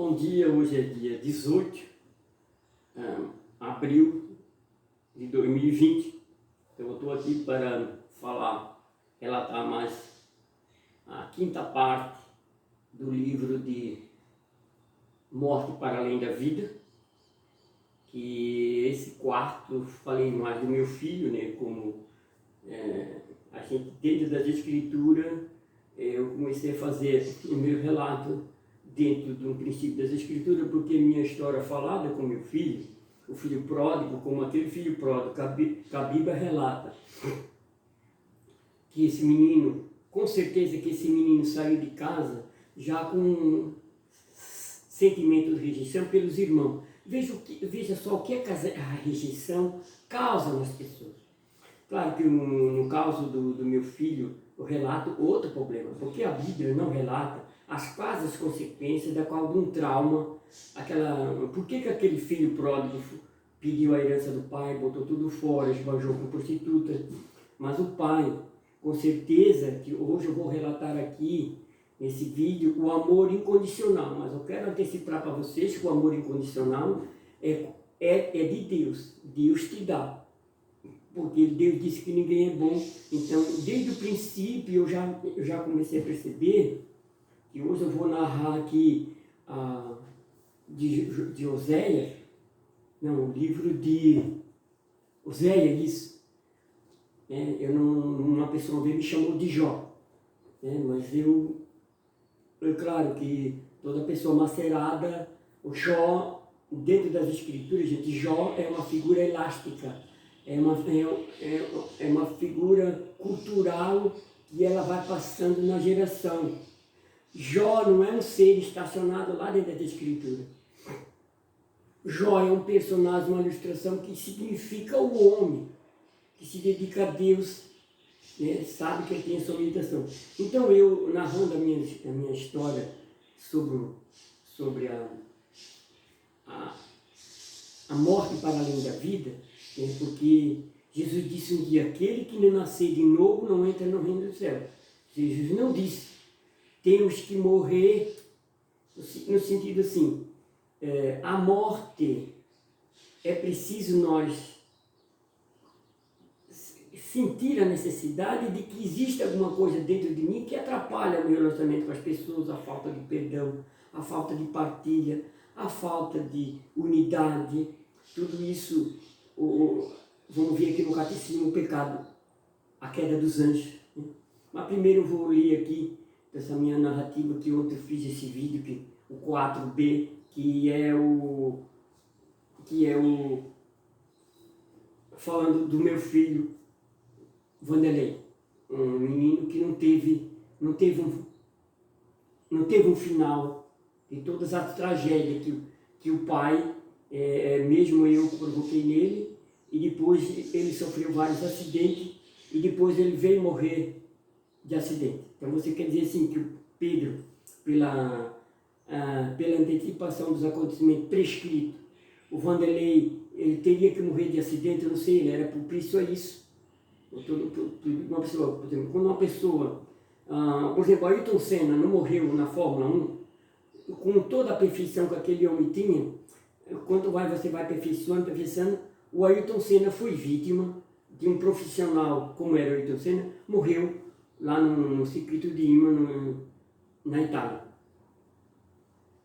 Bom dia, hoje é dia 18 de abril de 2020. Então eu estou aqui para relatar mais a quinta parte do livro de Morte para Além da Vida, que esse quarto eu falei mais do meu filho, né? Como a gente dentro das escrituras, eu comecei a fazer o meu relato dentro de um princípio das escrituras, porque minha história falada com meu filho, o filho pródigo, como aquele filho pródigo que a Bíblia relata, que esse menino, com certeza que esse menino saiu de casa já com um sentimento de rejeição pelos irmãos. Veja só o que a rejeição causa nas pessoas. Claro que no caso do meu filho, eu relato outro problema, porque a Bíblia não relata as consequências de algum trauma, por que aquele filho pródigo pediu a herança do pai, botou tudo fora, esbanjou com prostituta, mas o pai, com certeza, que hoje eu vou relatar aqui, nesse vídeo, o amor incondicional, mas eu quero antecipar para vocês que o amor incondicional é de Deus, Deus te dá. Porque Deus disse que ninguém é bom. Então, desde o princípio, eu já comecei a perceber que hoje eu vou narrar aqui de Oséias, não, o livro de Oséias, isso. Uma pessoa veio me chamou de Jó, mas claro que toda pessoa macerada, o Jó, dentro das escrituras, gente, Jó é uma figura elástica. É uma figura cultural que ela vai passando na geração. Jó não é um ser estacionado lá dentro da escritura. Jó é um personagem, uma ilustração que significa o homem, que se dedica a Deus, né? Sabe que ele tem a sua meditação. Então eu, narrando a minha história sobre a morte para além da vida, porque Jesus disse um dia, aquele que não nascer de novo não entra no reino do céu. Jesus não disse, temos que morrer, no sentido assim, a morte, é preciso nós sentir a necessidade de que existe alguma coisa dentro de mim que atrapalha o meu relacionamento com as pessoas, a falta de perdão, a falta de partilha, a falta de unidade, tudo isso. Vamos ver aqui no catecismo o pecado, a queda dos anjos. Mas primeiro eu vou ler aqui dessa minha narrativa que ontem eu fiz esse vídeo, o 4B, que é o falando do meu filho Vanderlei, um menino que não teve um final de todas as tragédias que o pai, mesmo eu provoquei nele, e depois ele sofreu vários acidentes, e depois ele veio morrer de acidente. Então você quer dizer assim que o Pedro, pela antecipação dos acontecimentos prescritos, o Vanderlei, ele teria que morrer de acidente, eu não sei, ele era propício a isso. Uma pessoa, por exemplo, quando uma pessoa, por exemplo, Ayrton Senna não morreu na Fórmula 1, com toda a perfeição que aquele homem tinha, quando você vai aperfeiçoando, o Ayrton Senna foi vítima de um profissional, como era o Ayrton Senna, morreu lá no circuito de Imola, na Itália.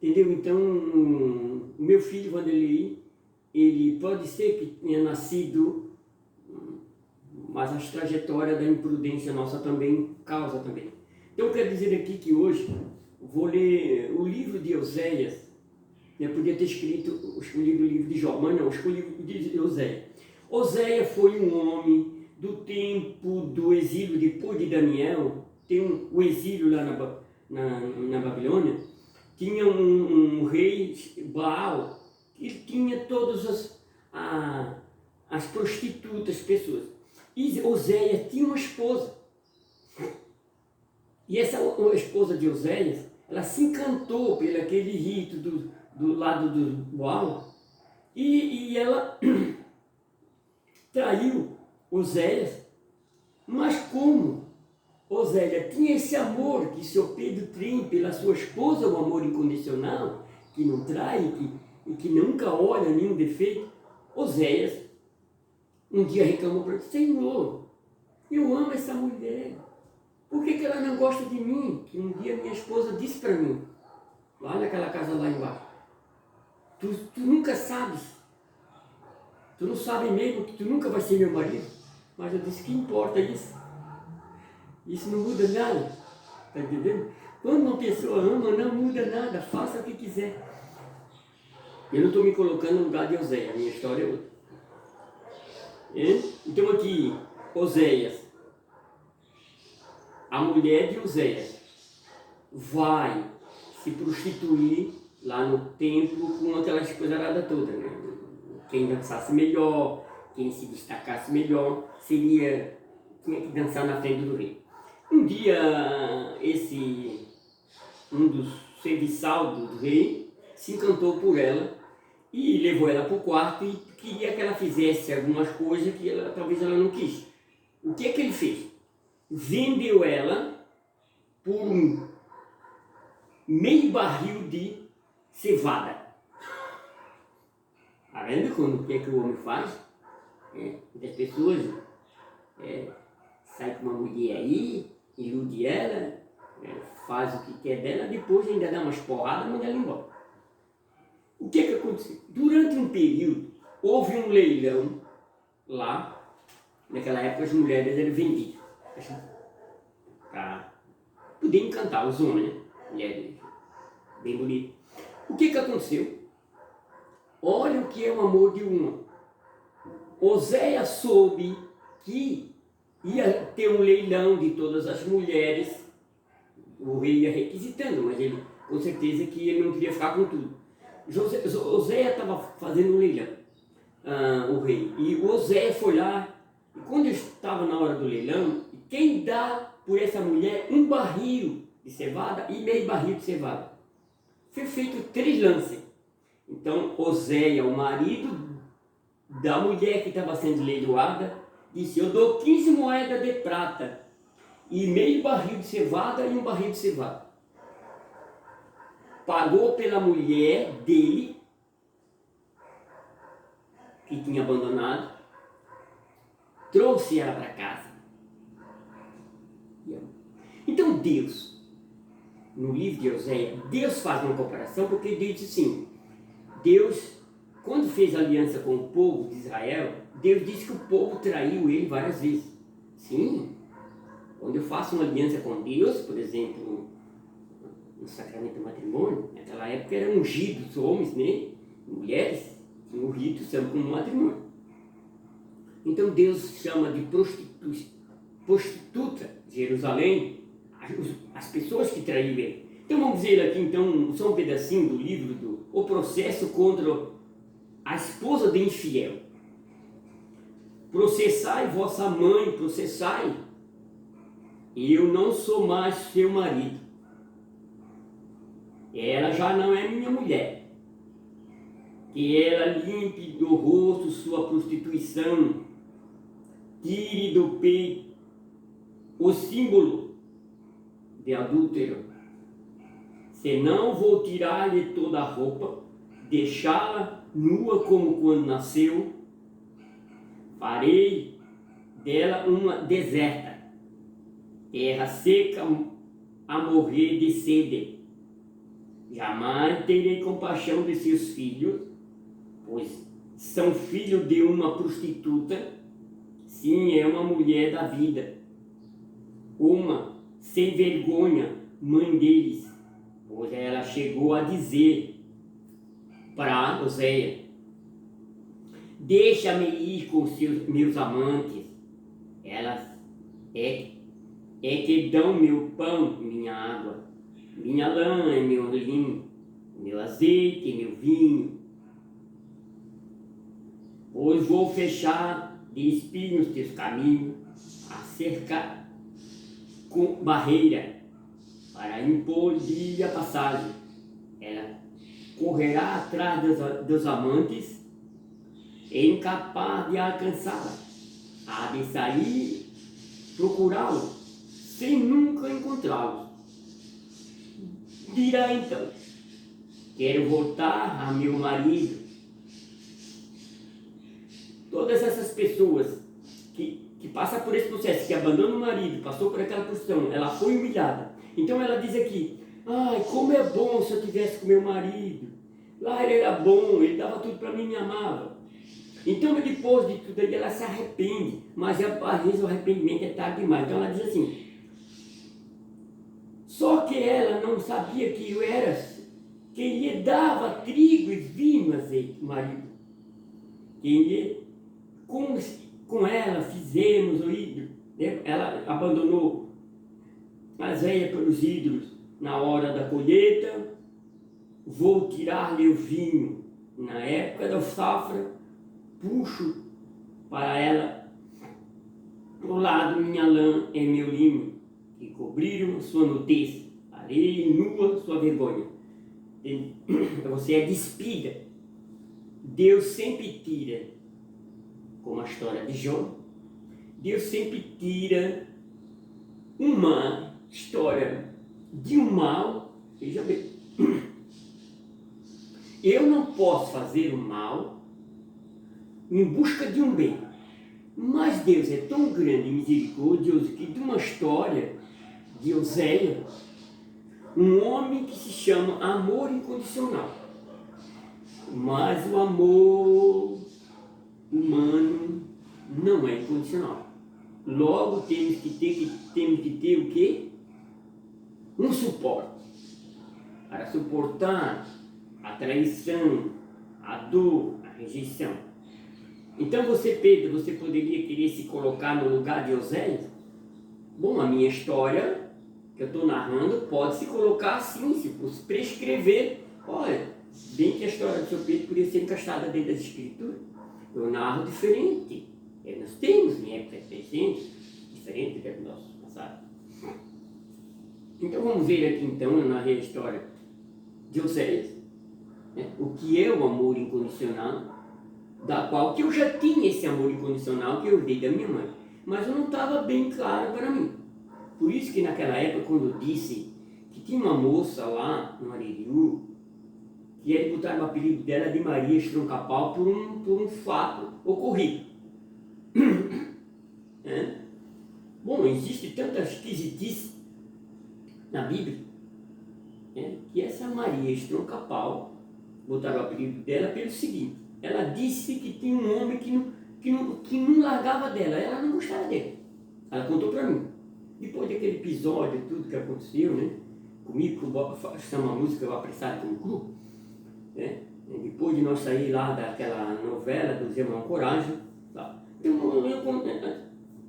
Entendeu? Então, o meu filho, Vanderlei, ele pode ser que tenha nascido, mas as trajetórias da imprudência nossa também causa também. Então, eu quero dizer aqui que hoje vou ler o livro de Oséias. Eu podia ter escolhido o livro de Jó, mas não, escolhi o de Oséias. Oséias foi um homem do tempo do exílio, depois de Daniel, tem o exílio lá na Babilônia, tinha um rei, Baal, que tinha todas as prostitutas, pessoas. E Oséias tinha uma esposa. E essa esposa de Oséias, ela se encantou pelo aquele rito do lado do Baal, e ela traiu Oséias, mas como Oséias tinha esse amor que o seu Pedro tem pela sua esposa, o amor incondicional, que não trai e que nunca olha nenhum defeito. Oséias um dia reclamou para ele: Senhor, eu amo essa mulher, por que ela não gosta de mim? Que um dia minha esposa disse para mim, lá naquela casa lá embaixo: tu nunca sabes, tu não sabe mesmo que tu nunca vai ser meu marido. Mas eu disse: que importa isso? Isso não muda nada, está entendendo? Quando uma pessoa ama, não muda nada, faça o que quiser. Eu não estou me colocando no lugar de Oséias, a minha história é outra. Então aqui, Oséias, a mulher de Oséias vai se prostituir lá no templo com aquelas coisas todas, né? Quem dançasse melhor, quem se destacasse melhor, tinha que dançar na frente do rei. Um dia, um dos serviçal do rei se encantou por ela e levou ela para o quarto e queria que ela fizesse algumas coisas que talvez ela não quis. O que é que ele fez? Vendeu ela por um meio barril de cevada. Está vendo o que é que o homem faz? Muitas pessoas saem com uma mulher aí, ilude ela, faz o que quer dela, depois ainda dá umas porradas e manda ela embora. O que é que aconteceu? Durante um período, houve um leilão lá. Naquela época as mulheres eram vendidas para poder encantar os homens, né? Mulheres bem bonitas. O que é que aconteceu? Olha o que é o amor de uma. Oséias soube que ia ter um leilão de todas as mulheres. O rei ia requisitando, mas ele, com certeza que ele não queria ficar com tudo. Oséias estava fazendo um leilão, o rei. E o Oséias foi lá, e quando estava na hora do leilão, quem dá por essa mulher um barril de cevada e meio barril de cevada? Foi feito 3 lances. Então Oséias, o marido da mulher que estava sendo leiloada, disse: eu dou 15 moedas de prata e meio barril de cevada e um barril de cevada. Pagou pela mulher dele, que tinha abandonado, trouxe ela para casa. Então Deus, no livro de Oséias, Deus faz uma comparação, porque Deus disse assim, Deus, quando fez aliança com o povo de Israel, Deus disse que o povo traiu ele várias vezes. Sim, quando eu faço uma aliança com Deus, por exemplo, no sacramento do matrimônio, naquela época eram ungidos homens, né? Mulheres, tinham o rito, são como matrimônio. Então Deus chama de prostituta de Jerusalém as pessoas que traíram ele. Então vamos dizer aqui, então, só um pedacinho do livro O processo contra a esposa de infiel. Processai vossa mãe, processai. Eu não sou mais seu marido. Ela já não é minha mulher. Que ela limpe do rosto sua prostituição, tire do peito o símbolo de adúltero. Senão vou tirar-lhe toda a roupa, deixá-la nua como quando nasceu. Farei dela uma deserta, terra seca a morrer de sede. Jamais terei compaixão de seus filhos, pois são filhos de uma prostituta. Sim, é uma mulher da vida, uma sem vergonha, mãe deles, pois ela chegou a dizer para Oséias: deixa-me ir com meus amantes, elas é que dão meu pão, minha água, minha lã é meu linho, meu azeite é meu vinho. Pois vou fechar de espinhos teus caminhos, a cercar com barreira, para impor-lhe a passagem. Ela correrá atrás dos amantes, incapaz de alcançá-la. Há de sair, procurá-lo, sem nunca encontrá-lo. Dirá então: quero voltar a meu marido. Todas essas pessoas que passam por esse processo, que abandonam o marido, passou por aquela posição, ela foi humilhada. Então ela diz aqui, ai, como é bom se eu tivesse com meu marido. Lá ele era bom, ele dava tudo para mim, me amava. Então depois de tudo aí ela se arrepende, mas às vezes o arrependimento é tarde demais. Então ela diz assim, só que ela não sabia que eu era quem lhe dava trigo e vinho, azeite, o marido. Quem lhe, com ela fizemos o ídolo. Ela abandonou as velhas pelos ídolos na hora da colheita. Vou tirar-lhe o vinho na época da safra. Puxo para ela do lado minha lã é meu linho, que cobriram sua nudez, areia nua sua vergonha. Você é despida. Deus sempre tira, como a história de Jó, Deus sempre tira uma história de um mal. Veja bem, eu não posso fazer o mal em busca de um bem, mas Deus é tão grande e misericordioso que de uma história de Oséia, um homem que se chama amor incondicional, mas o amor humano não é incondicional. Logo temos que ter o quê? Um suporte para suportar a traição, a dor, a rejeição. Então Pedro, você poderia querer se colocar no lugar de Oséias? Bom, a minha história que eu estou narrando pode se colocar assim, se fosse prescrever. Olha, bem que a história do seu Pedro podia ser encaixada dentro das escrituras. Eu narro diferente. Nós temos em época presente, diferente do nosso passado. Então vamos ver aqui então, eu narrei a história de Oséias, né? O que é o amor incondicional, da qual que eu já tinha esse amor incondicional que eu dei da minha mãe, mas não estava bem claro para mim. Por isso que naquela época, quando eu disse que tinha uma moça lá no Aririu, que eles botaram o apelido dela de Maria Estroncapau por um fato ocorrido. É? Bom, existe tanta esquisitice na Bíblia, que essa Maria Estroncapau botaram o apelido dela pelo seguinte: ela disse que tinha um homem que não largava dela, ela não gostava dele. Ela contou para mim. Depois daquele episódio, tudo que aconteceu, né? Comigo, que chama a música, eu apressado como cru, né? Depois de nós sair lá daquela novela dos Irmãos Coragem, tá?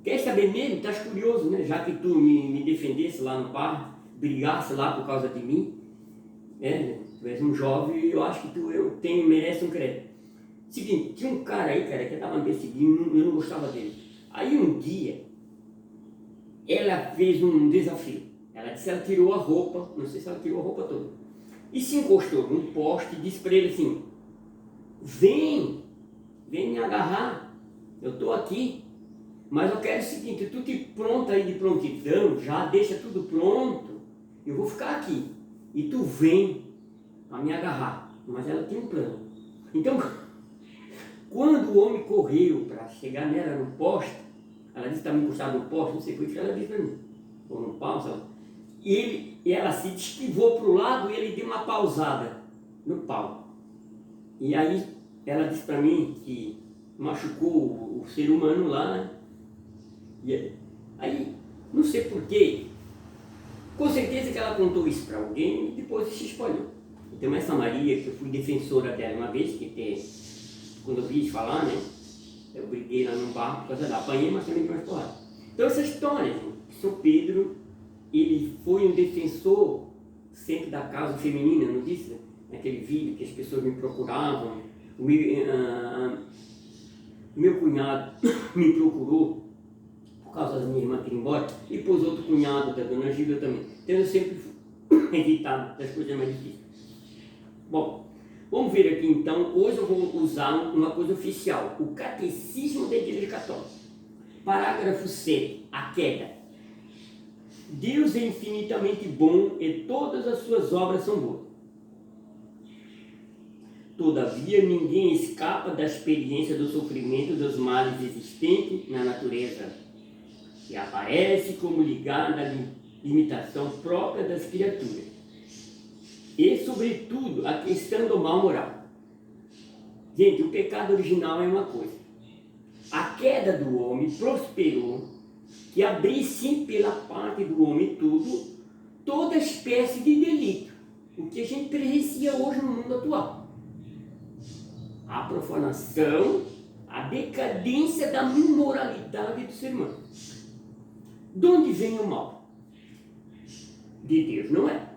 Quer saber mesmo? Estás curioso, né? Já que tu me defendesse lá no bar, brigasse lá por causa de mim, tu és um jovem e eu acho que merece um crédito. Seguinte, tinha um cara aí, cara, que estava me perseguindo, eu não gostava dele. Aí um dia, ela fez um desafio. Ela disse que ela tirou a roupa, não sei se ela tirou a roupa toda, e se encostou num poste e disse para ele assim: vem me agarrar, eu estou aqui, mas eu quero o seguinte, tu te pronta aí de prontidão, já deixa tudo pronto, eu vou ficar aqui, e tu vem para me agarrar. Mas ela tinha um plano. Então, quando o homem correu para chegar nela no poste, ela disse que estava encostada no poste, não sei por que ela disse para mim, ou no pau, sabe? E ela se esquivou para o lado e ele deu uma pausada no pau. E aí ela disse para mim que machucou o ser humano lá, né? E aí, não sei porquê, com certeza que ela contou isso para alguém e depois se espalhou. Então essa Maria, que eu fui defensora dela uma vez, quando eu vi falar, né? Eu briguei lá no bar por causa da apanhei, mas também de mais porrada. Então essa história, gente, São Pedro, ele foi um defensor sempre da causa feminina, não disse? Naquele vídeo que as pessoas me procuravam, o meu cunhado me procurou por causa da minha irmã que ir embora, e depois outro cunhado da dona Gilda também. Então eu sempre fui evitado das coisas mais difíceis. Bom, vamos ver aqui então. Hoje eu vou usar uma coisa oficial, o Catecismo da Igreja Católica. Parágrafo 7, a queda. Deus é infinitamente bom e todas as suas obras são boas. Todavia, ninguém escapa da experiência do sofrimento dos males existentes na natureza, que aparece como ligada à limitação própria das criaturas. E, sobretudo, a questão do mal moral. Gente, o pecado original é uma coisa. A queda do homem prosperou, que abrisse pela parte do homem toda espécie de delito, o que a gente presencia hoje no mundo atual. A profanação, a decadência da imoralidade do ser humano. De onde vem o mal? De Deus, não é?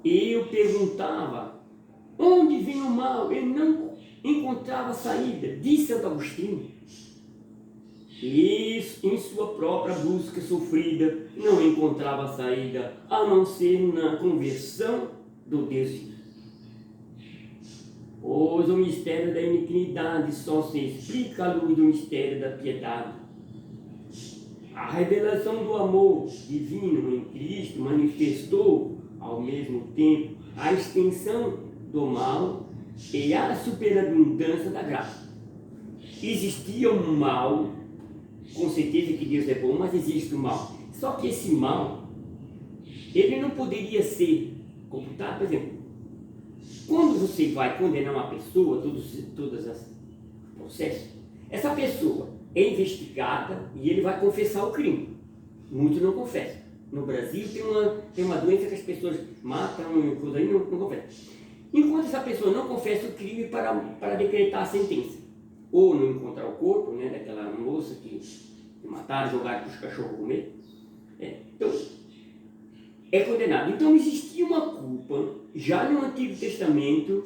Eu perguntava, onde vem o mal? Eu não encontrava saída, disse Santo Agostinho. E em sua própria busca sofrida, não encontrava saída, a não ser na conversão do Deus vivo. Pois o mistério da iniquidade só se explica à luz do mistério da piedade. A revelação do amor divino em Cristo manifestou, ao mesmo tempo, a extensão do mal e a superabundância da graça. Existia um mal, com certeza que Deus é bom, mas existe o mal. Só que esse mal, ele não poderia ser computado, por exemplo, quando você vai condenar uma pessoa, todos os processos, essa pessoa é investigada e ele vai confessar o crime. Muitos não confessam. No Brasil tem uma doença que as pessoas matam e coisa aí, não confessam. Enquanto essa pessoa não confessa o crime para decretar a sentença, ou não encontrar o corpo, né, daquela moça que mataram, jogaram para os cachorros comer, então é condenado. Então existia uma culpa, já no Antigo Testamento,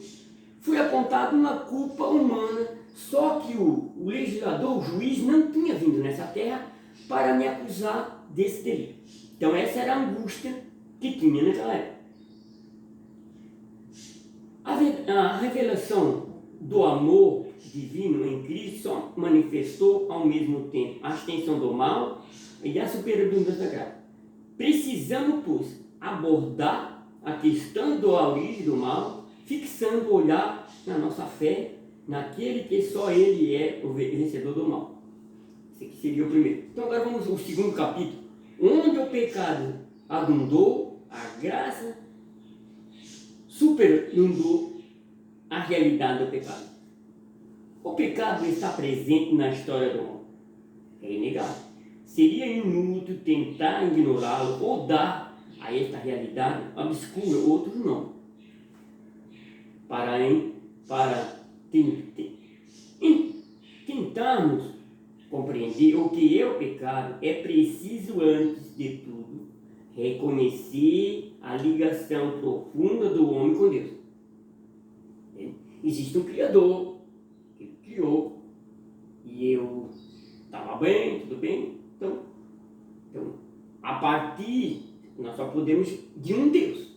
foi apontada uma culpa humana, só que o legislador, o juiz, não tinha vindo nessa terra para me acusar desse delito. Então essa era a angústia que tinha naquela época. A revelação do amor divino em Cristo só manifestou ao mesmo tempo a extensão do mal e a superabundância da graça. Precisamos, pois, abordar a questão da origem do mal, fixando o olhar na nossa fé, naquele que só ele é o vencedor do mal. Esse aqui seria o primeiro. Então agora vamos ao segundo capítulo, onde o pecado abundou, a graça superabundou a realidade do pecado. O pecado está presente na história do homem. É inegável. Seria inútil tentar ignorá-lo ou dar a esta realidade obscura outro nome. Para tentarmos compreender o que é o pecado, é preciso, antes de tudo, reconhecer a ligação profunda do homem com Deus. Existe um Criador, ele criou, e eu estava bem, tudo bem. Então, a partir, nós só podemos de um Deus.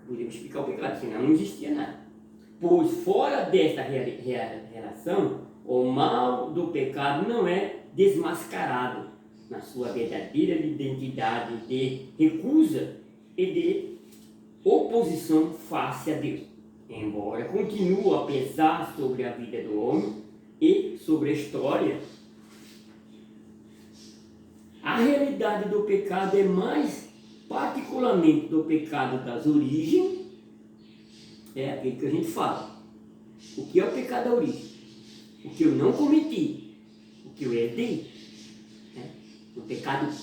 Podemos explicar o pecado, senão não existia nada. Pois fora desta relação, o mal do pecado não é desmascarado na sua verdadeira identidade de recusa e de oposição face a Deus. Embora continue a pesar sobre a vida do homem e sobre a história, a realidade do pecado é mais particularmente do pecado das origens, é aquele que a gente fala. O que é o pecado da origem? O que eu não cometi, o que eu herdei, né? O pecado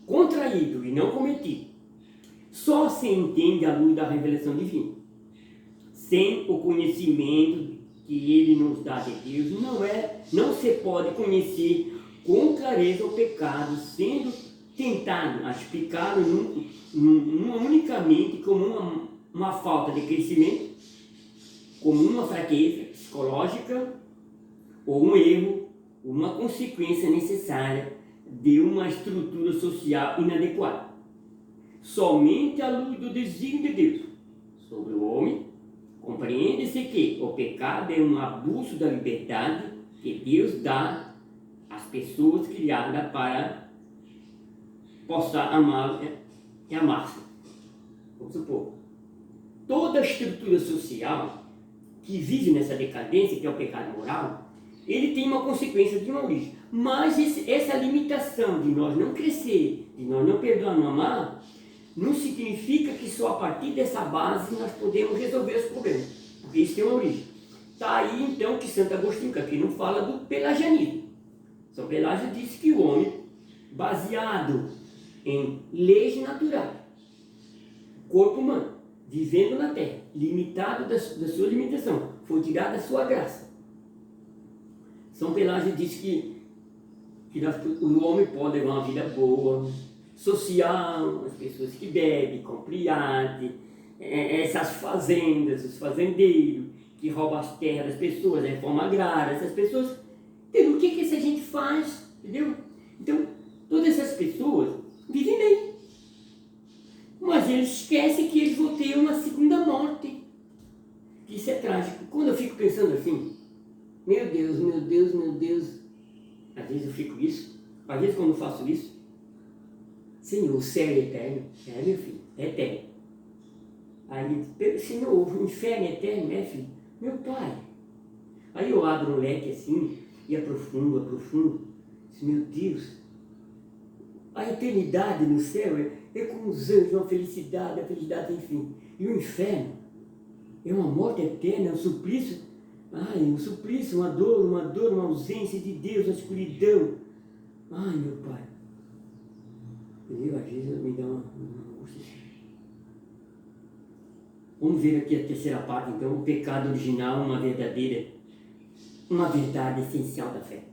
contraído e não cometido, só se entende à luz da revelação divina. Sem o conhecimento que ele nos dá de Deus, não se pode conhecer com clareza o pecado, sendo tentado a explicá-lo unicamente como uma falta de crescimento, como uma fraqueza psicológica, ou um erro, uma consequência necessária de uma estrutura social inadequada. Somente à luz do desígnio de Deus sobre o homem, compreende-se que o pecado é um abuso da liberdade que Deus dá às pessoas criadas para possam amá-lo e amar-se. Vamos supor, toda a estrutura social que vive nessa decadência, que é o pecado moral, ele tem uma consequência de uma origem. Mas essa limitação de nós não crescer, de nós não perdoar, não amar, não significa que só a partir dessa base nós podemos resolver os problemas, porque isso tem uma origem. Está aí então que Santo Agostinho, que aqui não fala do pelagianismo. São Pelágio disse que o homem, baseado em leis naturais, corpo humano, vivendo na terra, limitado da sua limitação, foi tirado a sua graça. São Pelágio disse que o homem pode levar uma vida boa, social, as pessoas que bebem, compram iate, essas fazendas, os fazendeiros que roubam as terras das pessoas, a reforma agrária, essas pessoas, entendeu? O que essa gente faz, entendeu? Então, todas essas pessoas vivem bem, mas eles esquecem que eles vão ter uma segunda morte. Isso é trágico. Quando eu fico pensando assim, meu Deus, meu Deus, meu Deus, às vezes eu fico isso, às vezes quando eu faço isso, Senhor, o céu é eterno. É, meu filho, é eterno. Aí, Senhor, o inferno é eterno, é, filho? Meu Pai. Aí eu abro um leque assim, e aprofundo. Meu Deus, a eternidade no céu é como os anjos, uma felicidade, a felicidade enfim. E o inferno é uma morte eterna, é um suplício. Ai, um suplício, uma dor, uma ausência de Deus, uma escuridão. Ai, meu Pai. Entendeu? Às vezes me dá uma angústia assim. Vamos ver aqui a terceira parte, então, o pecado original, uma verdade essencial da fé.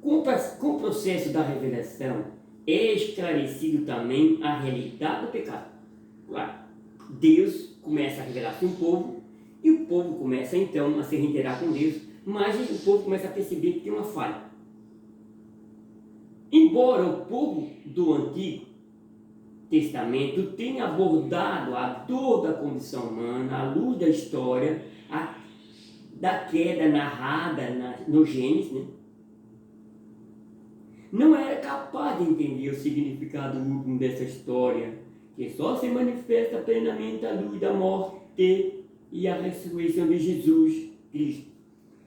Com o processo da revelação, é esclarecido também a realidade do pecado. Claro, Deus começa a revelar-se um povo, e o povo começa então a se reiterar com Deus, mas o povo começa a perceber que tem uma falha. Embora o povo do Antigo Testamento tenha abordado a dor da condição humana, à luz da história, da queda narrada no Gênesis, né? Não era capaz de entender o significado último dessa história, que só se manifesta plenamente à luz da morte e a ressurreição de Jesus Cristo.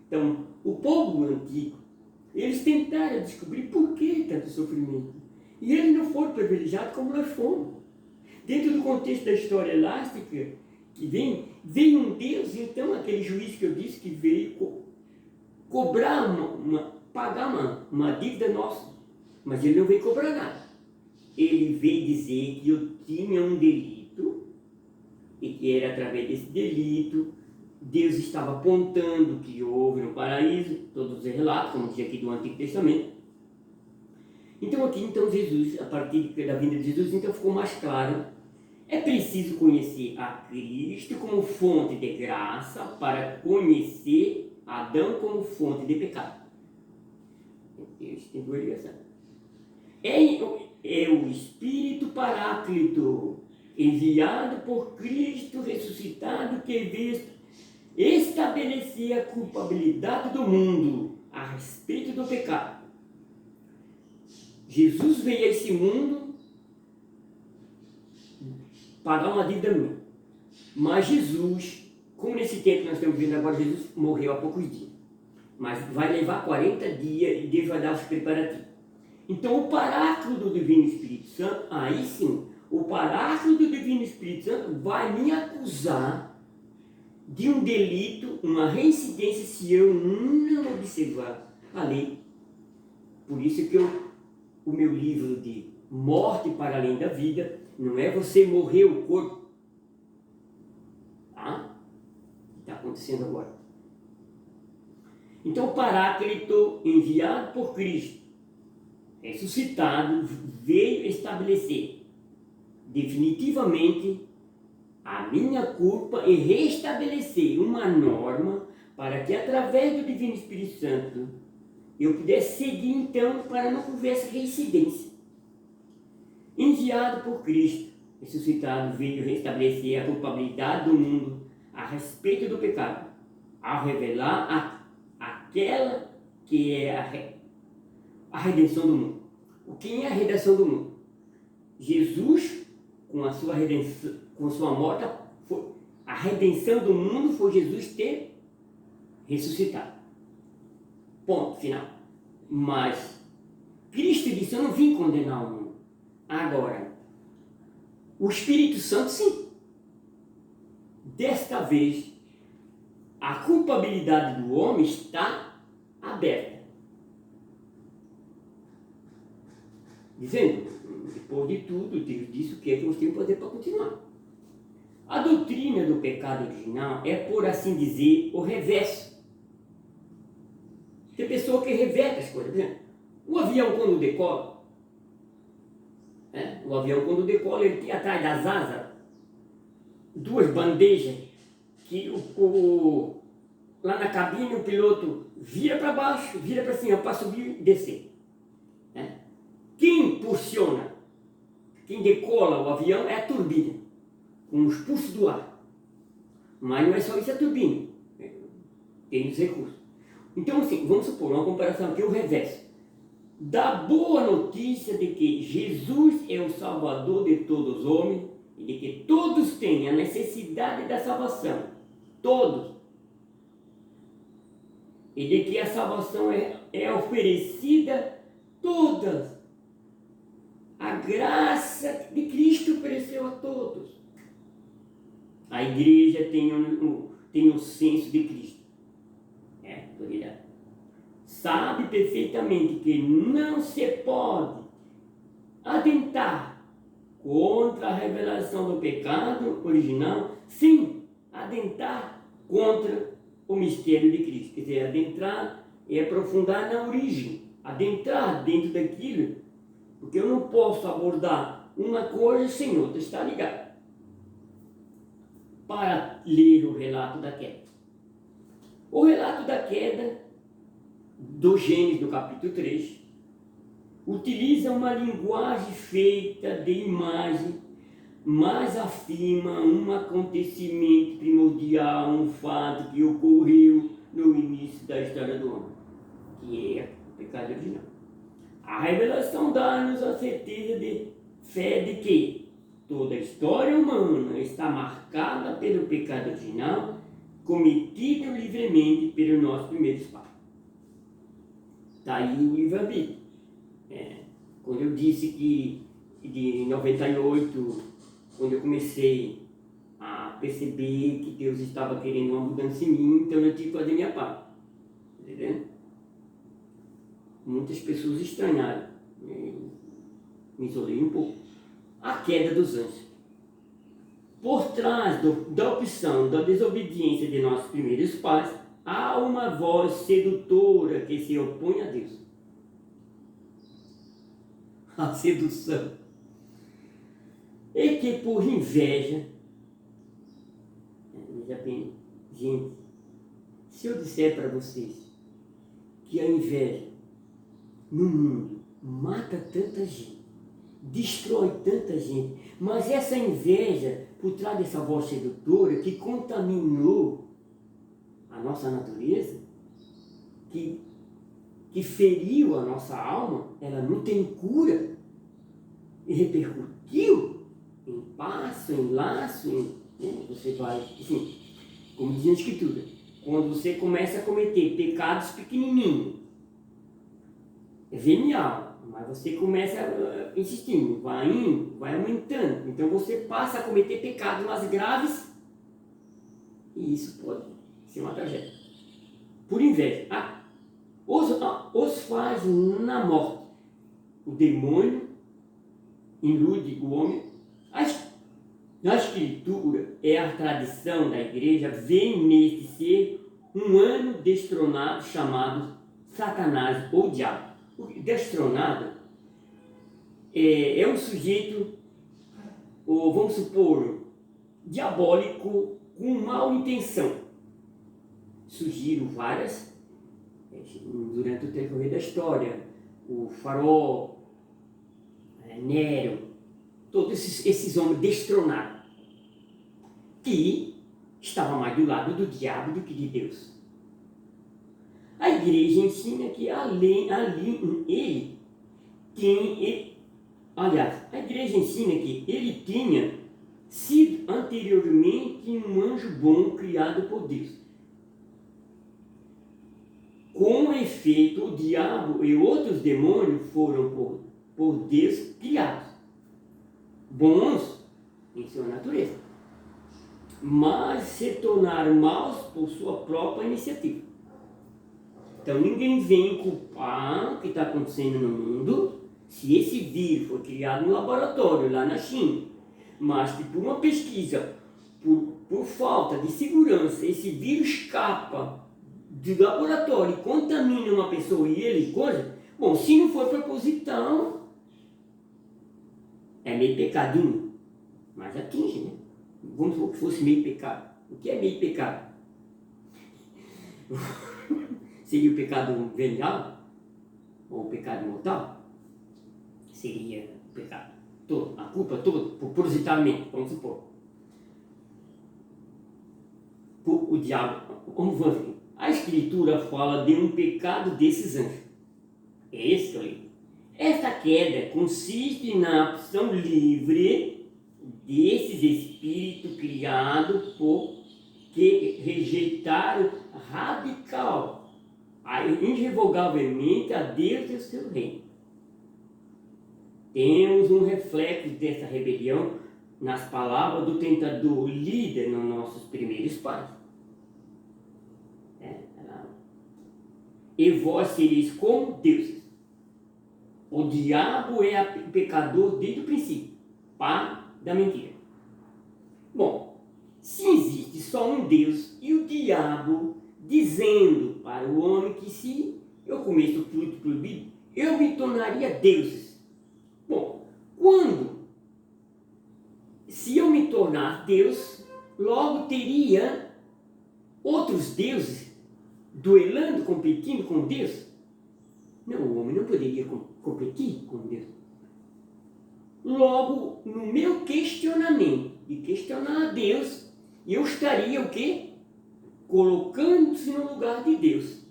Então, o povo antigo, eles tentaram descobrir por que tanto sofrimento. E eles não foram privilegiados como nós fomos. Dentro do contexto da história elástica, que veio um Deus, então, aquele juiz que eu disse que veio cobrar pagar uma dívida nossa. Mas ele não veio cobrar nada. Ele veio dizer que eu tinha um delito e que era através desse delito Deus estava apontando que houve no paraíso, todos os relatos, como diz aqui do Antigo Testamento. Então aqui, Jesus, a partir da vinda de Jesus, então ficou mais claro. É preciso conhecer a Cristo como fonte de graça para conhecer Adão como fonte de pecado. Deus tem duas ligações. É o Espírito Paráclito, enviado por Cristo ressuscitado, que veio estabelecer a culpabilidade do mundo a respeito do pecado. Jesus veio a esse mundo pagar uma dívida minha. Mas Jesus, como nesse tempo que nós estamos vivendo agora, Jesus morreu há poucos dias. Mas vai levar 40 dias e Deus vai dar os preparativos. Então o Paráclito do Divino Espírito Santo, aí sim, o Paráclito do Divino Espírito Santo vai me acusar de um delito, uma reincidência, se eu não observar a lei. Por isso que o meu livro de Morte para Além da Vida não é você morrer o corpo. Tá? O que está acontecendo agora? Então o Paráclito, enviado por Cristo, ressuscitado, veio estabelecer definitivamente a minha culpa e restabelecer uma norma para que através do Divino Espírito Santo eu pudesse seguir então para não houvesse reincidência. Enviado por Cristo, ressuscitado, veio restabelecer a culpabilidade do mundo a respeito do pecado, ao revelar aquela que é a redenção do mundo. Quem é a redenção do mundo? Jesus, com a sua redenção, com a sua morte, A redenção do mundo foi Jesus ter ressuscitado. Ponto final. Mas Cristo disse: eu não vim condenar o mundo. Agora, o Espírito Santo, sim. Desta vez, a culpabilidade do homem está aberta. Dizendo, depois de tudo, Deus disse o que é que nós temos que fazer para continuar. A doutrina do pecado original é, por assim dizer, o reverso. Tem pessoa que reverte as coisas. Por exemplo, o avião quando decola, o avião quando decola, ele tem atrás das asas duas bandejas que lá na cabine o piloto vira para baixo, vira para cima para subir e descer. Quem impulsiona, quem decola o avião é a turbina, com os pulsos do ar. Mas não é só isso a turbina, tem os recursos. Então, assim, vamos supor uma comparação aqui, o reverso. Da boa notícia de que Jesus é o Salvador de todos os homens e de que todos têm a necessidade da salvação. Todos. E de que a salvação é oferecida todas. A graça de Cristo ofereceu a todos. A igreja tem o senso de Cristo. Autoridade. Sabe perfeitamente que não se pode atentar contra a revelação do pecado original, sem atentar contra o mistério de Cristo. Quer dizer, adentrar é aprofundar na origem, adentrar dentro daquilo, porque eu não posso abordar uma coisa sem outra, está ligado? Para ler o relato da queda. O relato da queda do Gênesis, do capítulo 3, utiliza uma linguagem feita de imagem, mas afirma um acontecimento primordial, um fato que ocorreu no início da história do homem, que é o pecado original. A revelação dá-nos a certeza de fé de que toda a história humana está marcada pelo pecado original, cometido livremente pelos nossos primeiros pais. Está aí o livre-arbítrio. Quando eu disse que de 98, quando eu comecei a perceber que Deus estava querendo uma mudança em mim, então eu tive que fazer minha parte. Entendeu? Muitas pessoas estranharam. Me isolei um pouco. A queda dos anjos. Por trás da opção da desobediência de nossos primeiros pais, há uma voz sedutora que se opõe a Deus. A sedução. E que por inveja, veja bem, gente, se eu disser para vocês que a inveja no mundo mata tanta gente, destrói tanta gente, mas essa inveja, por trás dessa voz sedutora que contaminou a nossa natureza, que feriu a nossa alma, ela não tem cura e repercutiu em passo, em laço, você vai, assim, como diz a Escritura, quando você começa a cometer pecados pequenininhos, é venial, mas você começa insistindo, vai indo, vai aumentando, então você passa a cometer pecados mais graves e isso pode ser uma tragédia. Por inveja, os faz na morte. O demônio ilude o homem. A Escritura é a tradição da igreja, vem neste ser um ano destronado chamado Satanás ou Diabo. O destronado é um sujeito, ou vamos supor, diabólico com mal intenção. Surgiram várias durante o decorrer da história, o Faraó, Nero, todos esses homens destronados, que estavam mais do lado do diabo do que de Deus. A igreja ensina que a igreja ensina que ele tinha sido anteriormente um anjo bom criado por Deus. Com efeito, o diabo e outros demônios foram por Deus criados, bons em sua natureza, mas se tornaram maus por sua própria iniciativa. Então ninguém vem culpar o que está acontecendo no mundo se esse vírus foi criado no laboratório lá na China, mas que por uma pesquisa, por falta de segurança, esse vírus escapa do laboratório e contamina uma pessoa e ele coisa. Bom, se não for proposital, é meio pecadinho, mas atinge, né? Vamos supor que fosse meio pecado. O que é meio pecado? Seria o pecado venial? Ou o pecado mortal? Seria o pecado todo, a culpa toda, propositalmente, vamos supor. O diabo, vamos ver. A Escritura fala de um pecado desses anjos. É esse que eu li. Esta queda consiste na opção livre desses espíritos criados por que rejeitaram irrevogavelmente a Deus e o seu reino. Temos um reflexo dessa rebelião nas palavras do tentador líder nos nossos primeiros pais. E vós sereis como deuses. O diabo é pecador desde o princípio, pai da mentira. Bom, se existe só um Deus e o diabo dizendo para o homem que se eu comesse o fruto proibido, eu me tornaria deuses. Bom, se eu me tornar Deus, logo teria outros deuses duelando, competindo com Deus? Não, o homem não poderia competir com Deus. Logo, no meu questionamento de questionar a Deus, eu estaria o quê? Colocando-se no lugar de Deus.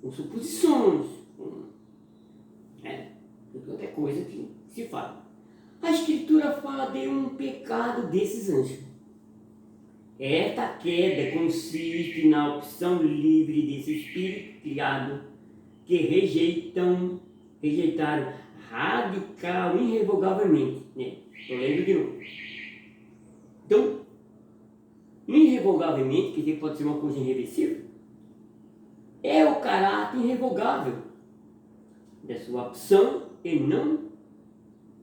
Com suposições, com outra coisa que se fala. A Escritura fala de um pecado desses anjos. Esta queda consiste na opção livre desse espírito criado que rejeitaram radical, irrevogavelmente. Estou lendo de novo. Então, irrevogavelmente, que pode ser uma coisa irreversível, é o caráter irrevogável da sua opção e não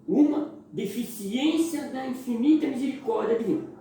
uma deficiência da infinita misericórdia divina.